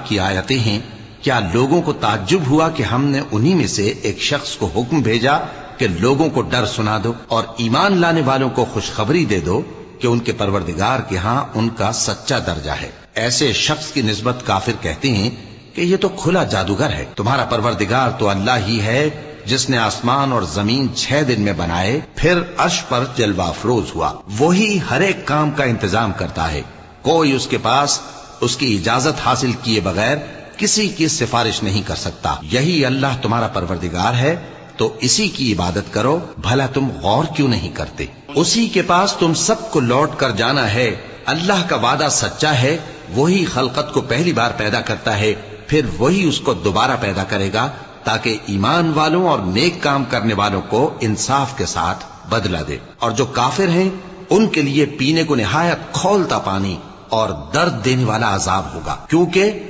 کی آیتیں ہیں، کیا لوگوں کو تعجب ہوا کہ ہم نے انہی میں سے ایک شخص کو حکم بھیجا کہ لوگوں کو ڈر سنا دو اور ایمان لانے والوں کو خوشخبری دے دو کہ ان کے پروردگار کے ہاں ان کا سچا درجہ ہے۔ ایسے شخص کی نسبت کافر کہتے ہیں کہ یہ تو کھلا جادوگر ہے۔ تمہارا پروردگار تو اللہ ہی ہے جس نے آسمان اور زمین 6 دن میں بنائے، پھر عرش پر جلوہ افروز ہوا۔ وہی ہر ایک کام کا انتظام کرتا ہے، کوئی اس کے پاس اس کی اجازت حاصل کیے بغیر کسی کی سفارش نہیں کر سکتا۔ یہی اللہ تمہارا پروردگار ہے تو اسی کی عبادت کرو، بھلا تم غور کیوں نہیں کرتے؟ اسی کے پاس تم سب کو لوٹ کر جانا ہے۔ اللہ کا وعدہ سچا ہے، وہی خلقت کو پہلی بار پیدا کرتا ہے، پھر وہی اس کو دوبارہ پیدا کرے گا تاکہ ایمان والوں اور نیک کام کرنے والوں کو انصاف کے ساتھ بدلہ دے۔ اور جو کافر ہیں ان کے لیے پینے کو نہایت کھولتا پانی اور درد دینے والا عذاب ہوگا، کیونکہ